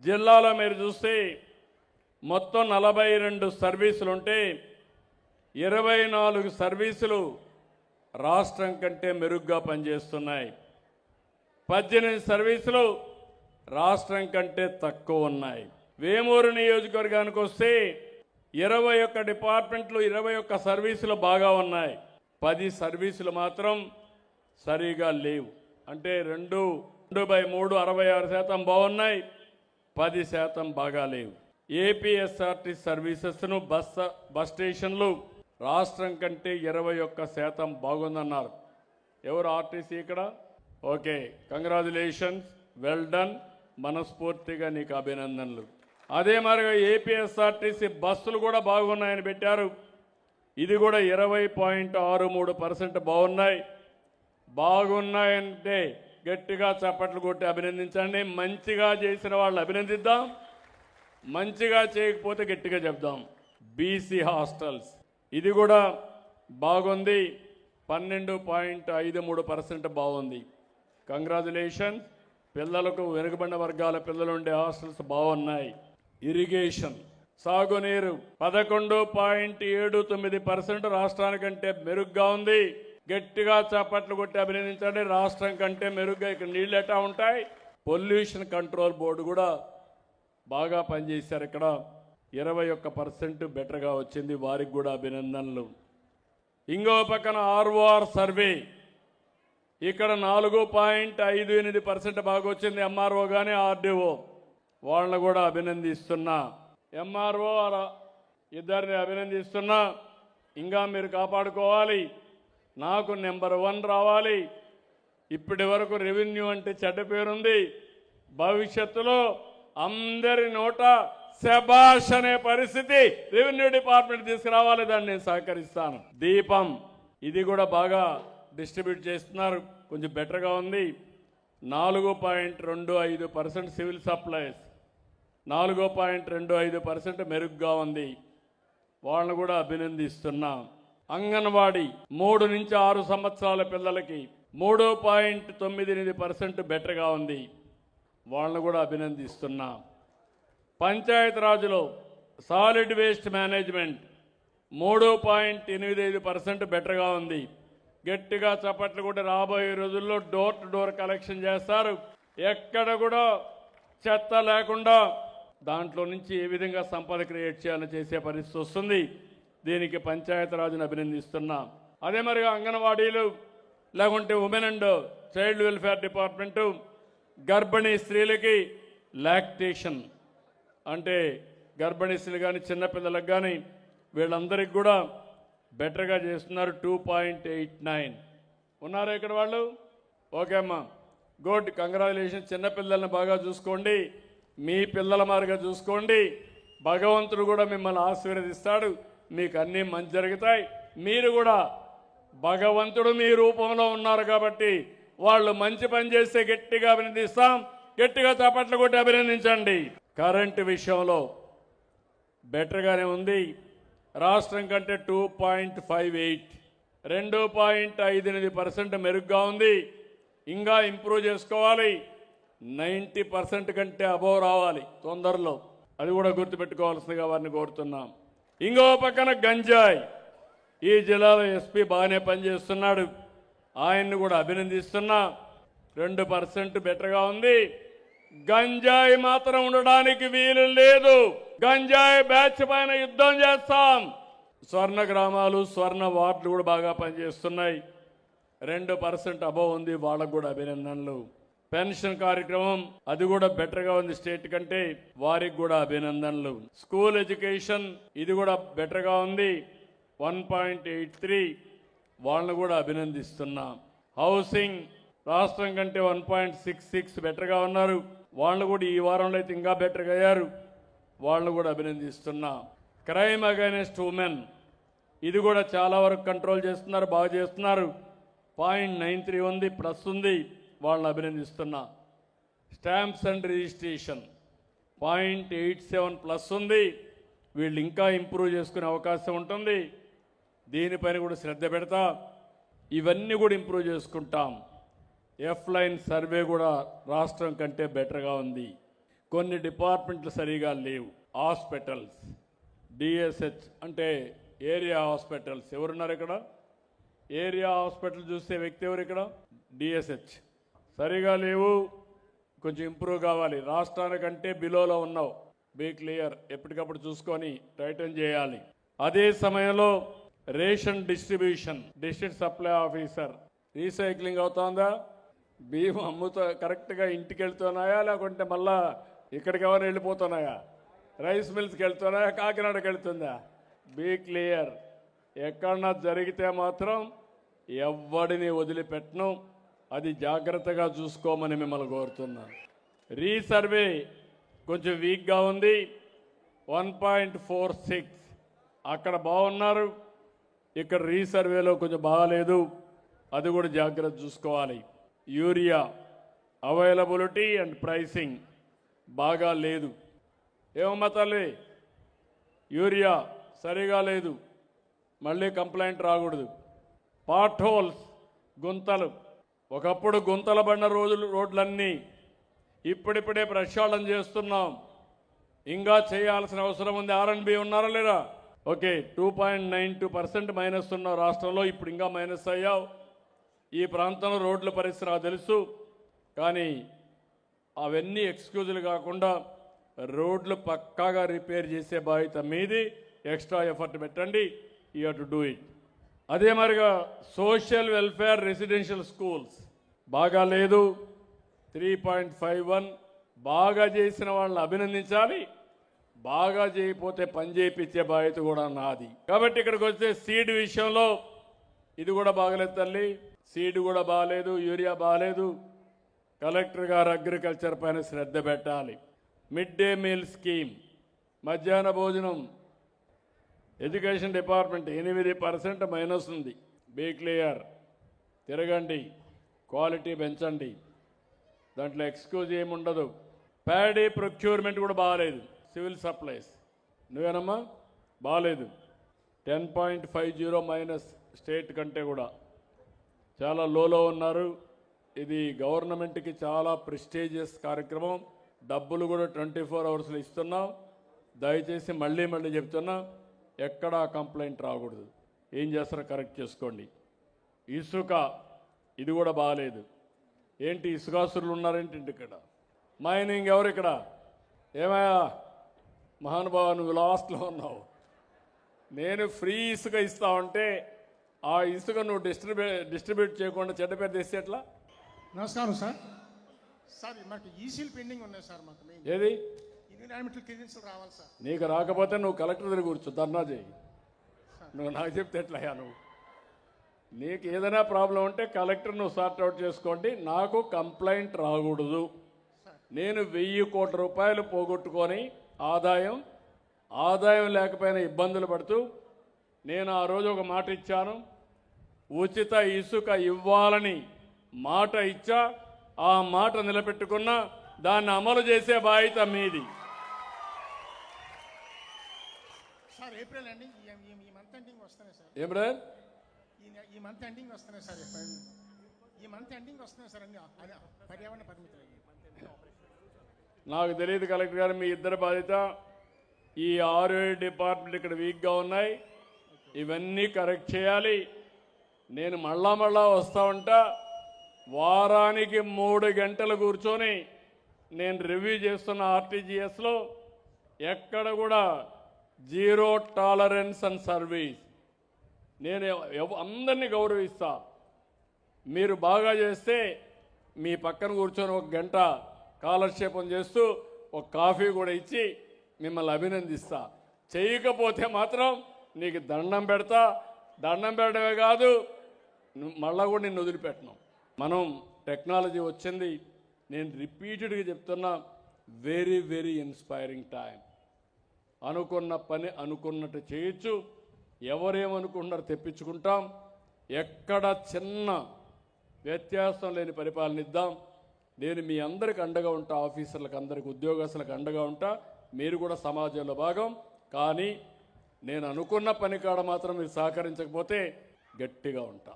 జిల్లాలో మీరు చూస్తే మొత్తం 42 సర్వీసులు ఉంటే 24 సర్వీసులు రాష్ట్రం కంటే మెరుగ్గా పనిచేస్తున్నాయి. 18 సర్వీసులు రాష్ట్రం కంటే తక్కువ ఉన్నాయి. వేమూరు నియోజకవర్గానికి వస్తే 21 డిపార్ట్మెంట్లు 21 సర్వీసులు బాగా ఉన్నాయి. 10 సర్వీసులు మాత్రం సరిగా లేవు. అంటే 2/3 66% బాగున్నాయి, 10% బాగా లేవు. ఏపీఎస్ఆర్టీ సర్వీసెస్ను బస్ స్టేషన్లు రాష్ట్రం కంటే 21% బాగుందన్నారు. ఎవరు ఆర్టీసీ ఇక్కడ? ఓకే, కంగ్రాచులేషన్స్, వెల్ డన్, మనస్ఫూర్తిగా నీకు అభినందనలు. అదే మరిగా ఏపీఎస్ఆర్టీసీ బస్సులు కూడా బాగున్నాయని పెట్టారు. ఇది కూడా 20.63% బాగున్నాయి. బాగున్నాయంటే గట్టిగా చప్పట్లు కొట్టి అభినందించండి. మంచిగా చేసిన వాళ్ళు అభినందిద్దాం, మంచిగా చేయకపోతే గట్టిగా చెప్దాం. బీసీ హాస్టల్స్ ఇది కూడా బాగుంది, 12.53% బాగుంది. కంగ్రాచులేషన్. పిల్లలకు వెనుకబడిన వర్గాల పిల్లలు ఉండే హాస్టల్స్ బాగున్నాయి. ఇరిగేషన్ సాగునీరు 11.79% రాష్ట్రానికంటే మెరుగ్గా ఉంది. గట్టిగా చప్పట్లు కొట్టి అభినందించండి. రాష్ట్రం కంటే మెరుగ్గా ఇక్కడ నీళ్ళు ఎట్టా ఉంటాయి. పొల్యూషన్ కంట్రోల్ బోర్డు కూడా బాగా పనిచేశారు. ఇక్కడ 21% బెటర్గా వచ్చింది. వారికి కూడా అభినందనలు. ఇంకో పక్కన ఆర్ఓఆర్ సర్వే ఇక్కడ 4.58% బాగా వచ్చింది. ఎంఆర్ఓ కానీ ఆర్డీఓ వాళ్ళని కూడా అభినందిస్తున్నా. ఎంఆర్ఓ ఇద్దరిని అభినందిస్తున్నా. ఇంకా మీరు కాపాడుకోవాలి. నాకు నెంబర్ 1 రావాలి. ఇప్పటి వరకు రెవెన్యూ అంటే చెడ్డ పేరుంది. భవిష్యత్తులో అందరి నోట శబాష్ అనే పరిస్థితి రెవెన్యూ డిపార్ట్మెంట్ తీసుకురావాలి. దాన్ని నేను సహకరిస్తాను. దీపం ఇది కూడా బాగా డిస్ట్రిబ్యూట్ చేస్తున్నారు, కొంచెం బెటర్గా ఉంది. 4.25% సివిల్ సప్లైస్ 4.25% మెరుగ్గా ఉంది. వాళ్ళని కూడా అభినందిస్తున్నాం. అంగన్వాడీ 3 నుంచి 6 సంవత్సరాల పిల్లలకి 3.98% బెటర్గా ఉంది. వాళ్ళని కూడా అభినందిస్తున్నాం. పంచాయతీరాజ్లో సాలిడ్ వేస్ట్ మేనేజ్మెంట్ 3.85% బెటర్గా ఉంది. గట్టిగా చప్పట్లు కూడా రాబోయే రోజుల్లో డోర్ టు డోర్ కలెక్షన్ చేస్తారు. ఎక్కడ కూడా చెత్త లేకుండా దాంట్లో నుంచి ఏ విధంగా సంపద క్రియేట్ చేయాలని చేసే పరిస్థితి వస్తుంది. దీనికి పంచాయతీరాజ్ను అభినందిస్తున్నా. అదే మరిగా అంగన్వాడీలు లేకుంటే women and child welfare department గర్భిణీ స్త్రీలకి లాక్టేషన్ అంటే గర్భిణీ స్త్రీలు కానీ చిన్నపిల్లలకు కానీ వీళ్ళందరికీ కూడా బెటర్గా చేస్తున్నారు. 2.89 ఉన్నారు ఇక్కడ వాళ్ళు. ఓకే అమ్మా, గుడ్, కంగ్రాచులేషన్. చిన్నపిల్లల్ని బాగా చూసుకోండి, మీ పిల్లల మాదిరిగా చూసుకోండి. భగవంతుడు కూడా మిమ్మల్ని ఆశీర్వదిస్తాడు, మీకు అన్నీ మంచి జరుగుతాయి. మీరు కూడా భగవంతుడు మీ రూపంలో ఉన్నారు కాబట్టి వాళ్ళు మంచి పని చేస్తే గట్టిగా అభినందిస్తాం. గట్టిగా చప్పట్లు కొట్టి అభినందించండి. కరెంటు విషయంలో బెటర్గానే ఉంది. రాష్ట్రం కంటే 2.58 2.58% మెరుగ్గా ఉంది. ఇంకా ఇంప్రూవ్ చేసుకోవాలి. 90% కంటే అబోవ్ రావాలి తొందరలో. అది కూడా గుర్తుపెట్టుకోవాల్సిందిగా వారిని కోరుతున్నాం. ఇంకో పక్కన గంజాయి ఈ జిల్లాలో ఎస్పీ బాగానే పనిచేస్తున్నాడు, ఆయన్ని కూడా అభినందిస్తున్నా. 2% బెటర్గా ఉంది. గంజాయి మాత్రం ఉండడానికి వీలు లేదు. గంజాయి బ్యాచ్ పైన యుద్ధం చేస్తాం. స్వర్ణ గ్రామాలు స్వర్ణ వార్డులు కూడా బాగా పనిచేస్తున్నాయి. 2% అబోవ్ ఉంది, వాళ్ళకు కూడా అభినందనలు. పెన్షన్ కార్యక్రమం అది కూడా బెటర్గా ఉంది స్టేట్ కంటే, వారికి కూడా అభినందనలు. స్కూల్ ఎడ్యుకేషన్ ఇది కూడా బెటర్గా ఉంది, 1.83 వాళ్ళని కూడా అభినందిస్తున్నాం. హౌసింగ్ రాష్ట్రం కంటే 1.66 బెటర్గా ఉన్నారు, వాళ్ళు కూడా ఈ వారంలో అయితే ఇంకా బెటర్గా అయ్యారు, వాళ్ళని కూడా అభినందిస్తున్నాం. క్రైమ్ అగైనెస్ట్ ఉమెన్ ఇది కూడా చాలా వరకు కంట్రోల్ చేస్తున్నారు, బాగా చేస్తున్నారు. 0.93 ఉంది, ప్లస్ ఉంది, వాళ్ళని అభినందిస్తున్నా. స్టాంప్స్ అండ్ రిజిస్ట్రేషన్ 0.87 ప్లస్ ఉంది, వీళ్ళు ఇంకా ఇంప్రూవ్ చేసుకునే అవకాశం ఉంటుంది. దీనిపైన కూడా శ్రద్ధ పెడతా. ఇవన్నీ కూడా ఇంప్రూవ్ చేసుకుంటాం. ఎఫ్ లైన్ సర్వే కూడా రాష్ట్రం కంటే బెటర్గా ఉంది. కొన్ని డిపార్ట్మెంట్లు సరిగా లేవు. హాస్పిటల్స్, డిఎస్హెచ్ అంటే ఏరియా హాస్పిటల్స్ ఎవరున్నారు ఇక్కడ? ఏరియా హాస్పిటల్ చూస్తే వ్యక్తి ఎవరు ఇక్కడ? డిఎస్హెచ్ సరిగా లేవు, కొంచెం ఇంప్రూవ్ కావాలి. రాష్ట్రానికంటే బిలోలో ఉన్నావు, బీ క్లియర్, ఎప్పటికప్పుడు చూసుకొని టైటన్ చేయాలి. అదే సమయంలో ration distribution, district supply officer recycling అవుతుందా? బియ్యం అమ్ముతా కరెక్ట్గా ఇంటికి వెళ్తున్నాయా, లేకుంటే మళ్ళా ఇక్కడికి ఎవరు వెళ్ళిపోతున్నాయా? రైస్ మిల్స్కి వెళ్తున్నాయా, కాకినాడకి వెళ్తుందా? Be clear. ఎక్కడన్నా జరిగితే మాత్రం ఎవ్వడిని వదిలిపెట్టను, అది జాగ్రత్తగా చూసుకోమని మిమ్మల్ని కోరుతున్నాను. రీసర్వే కొంచెం వీక్గా ఉంది, 1.46 అక్కడ బాగున్నారు, ఇక్కడ రీసర్వేలో కొంచెం బాగాలేదు, అది కూడా జాగ్రత్త చూసుకోవాలి. యూరియా అవైలబిలిటీ అండ్ ప్రైసింగ్ బాగా లేదు. ఏమమ్మా తల్లి, యూరియా సరిగా లేదు, మళ్ళీ కంప్లైంట్ రాకూడదు. పాట్ హోల్స్, గుంతలు, ఒకప్పుడు గుంతల పడిన రోడ్లన్నీ ఇప్పుడిప్పుడే ప్రక్షాళన చేస్తున్నాం. ఇంకా చేయాల్సిన అవసరం ఉంది. R&B ఉన్నారా లేరా? ఓకే, 2.92% మైనస్ ఉన్న రాష్ట్రంలో ఇప్పుడు ఇంకా మైనస్ అయ్యావు. ఈ ప్రాంతంలో రోడ్ల పరిస్థితి నాకు తెలుసు, కానీ అవన్నీ ఎక్స్క్యూజులు కాకుండా రోడ్లు పక్కాగా రిపేర్ చేసే బాధ్యత మీది. ఎక్స్ట్రా ఎఫర్ట్ పెట్టండి, you have to do it. అదే మరిగా సోషల్ వెల్ఫేర్ రెసిడెన్షియల్ స్కూల్స్ బాగా లేదు, 3.51. బాగా చేసిన వాళ్ళని అభినందించాలి, బాగా చేయకపోతే పని చేయించే బాధ్యత కూడా నాది. కాబట్టి ఇక్కడికి వస్తే సీడ్ విషయంలో ఇది కూడా బాగలేదు తల్లి, సీడ్ కూడా బాగాలేదు, యూరియా బాగాలేదు. కలెక్టర్ గారు అగ్రికల్చర్ పైన శ్రద్ధ పెట్టాలి. మిడ్ డే మీల్ స్కీమ్, మధ్యాహ్న భోజనం, ఎడ్యుకేషన్ డిపార్ట్మెంట్ 8% మైనస్ ఉంది. బీ క్లియర్, తిరగండి, క్వాలిటీ పెంచండి, దాంట్లో ఎక్స్క్యూజ్ ఏముండదు. ప్యాడీ ప్రొక్యూర్మెంట్ కూడా బాగాలేదు, సివిల్ సప్లైస్ నువ్వేనమ్మా బాగాలేదు, 10.50 మైనస్ స్టేట్ కంటే కూడా చాలా లోలో ఉన్నారు. ఇది గవర్నమెంట్కి చాలా ప్రెస్టీజియస్ కార్యక్రమం, డబ్బులు కూడా 24 అవర్స్లో ఇస్తున్నాం. దయచేసి మళ్ళీ చెప్తున్నా, ఎక్కడా కంప్లైంట్ రాకూడదు. ఏం చేస్తారో కరెక్ట్ చేసుకోండి. ఇసుక ఇది కూడా బాగాలేదు. ఏంటి ఇసుకాసురులు ఉన్నారేంటి ఇక్కడ? మైనింగ్ ఎవరు ఇక్కడ? ఏమయ్యా మహానుభావ, నువ్వు లాస్ట్లో ఉన్నావు. నేను ఫ్రీ ఇసుక ఇస్తా ఉంటే ఆ ఇసుక నువ్వు డిస్ట్రిబ్యూట్ చేయకుండా చెడ్డ పేరు తెస్తే ఎట్లా? నమస్కారం సార్. సార్ మాకు ఈసీలు పెండింగ్ ఉన్నాయి సార్. మాకు ఏది ఎన్విరాన్మెంటల్ క్లియరెన్స్ రావాలి సార్. నీకు రాకపోతే నువ్వు కలెక్టర్ దగ్గర కూర్చో, ధర్నా చేయి. నువ్వు నాకు చెప్తే ఎట్లయ్యా? నీకు ఏదైనా ప్రాబ్లం ఉంటే కలెక్టర్ నువ్వు సార్ట్అవుట్ చేసుకోండి. నాకు కంప్లైంట్ రాకూడదు. నేను 1000 కోట్ల రూపాయలు పోగొట్టుకొని ఆదాయం లేకపోయినా ఇబ్బందులు పడుతూ నేను ఆ రోజు ఒక మాట ఇచ్చాను, ఉచిత ఇసుక ఇవ్వాలని మాట ఇచ్చా. ఆ మాట నిలబెట్టుకున్నా, దాన్ని అమలు చేసే బాధ్యత మీది. సార్ ఏప్రిల్ అండి, ఈ మంత్ ఎండింగ్ వస్తున్నాయి సార్. ఏం బ్రదర్? ఈ మంత్ ఎండింగ్ వస్తున్నాయి సార్. ఈ మంత్ ఎండింగ్ వస్తున్నాయి సార్ అన్ని పర్యావరణ పరిమితులు. నాకు తెలియదు కలెక్టర్ గారు, మీ ఇద్దరు బాధ్యత. ఈ 6-7 డిపార్ట్మెంట్ ఇక్కడ వీక్గా ఉన్నాయి, ఇవన్నీ కరెక్ట్ చేయాలి. నేను మళ్ళా వస్తూ ఉంటా. వారానికి 3 గంటలు కూర్చొని నేను రివ్యూ చేస్తున్న ఆర్టీజీఎస్లో ఎక్కడ కూడా జీరో టాలరెన్స్ అండ్ సర్వీస్. నేను అందరినీ గౌరవిస్తా. మీరు బాగా చేస్తే మీ పక్కన కూర్చొని 1 గంట కాలక్షేపం చేస్తూ ఒక కాఫీ కూడా ఇచ్చి మిమ్మల్ని అభినందిస్తా. చేయకపోతే మాత్రం నీకు దండం పెడతా. దండం పెట్టడమే కాదు, మళ్ళా కూడా నిన్ను వదిలిపెట్టను. మనం టెక్నాలజీ వచ్చింది, నేను రిపీటెడ్గా చెప్తున్నా, వెరీ వెరీ ఇన్స్పైరింగ్ టైం. అనుకున్న పని అనుకున్నట్టు చేయొచ్చు. ఎవరేమనుకుంటున్నారో తెప్పించుకుంటాం. ఎక్కడ చిన్న వ్యత్యాసం లేని పరిపాలన ఇద్దాం. నేను మీ అందరికి అండగా ఉంటా, ఆఫీసర్లకు అందరికి, ఉద్యోగస్తులకు అండగా ఉంటా. మీరు కూడా సమాజంలో భాగం. కానీ నేను అనుకున్న పని కాడ మాత్రం మీరు సహకరించకపోతే గట్టిగా ఉంటా.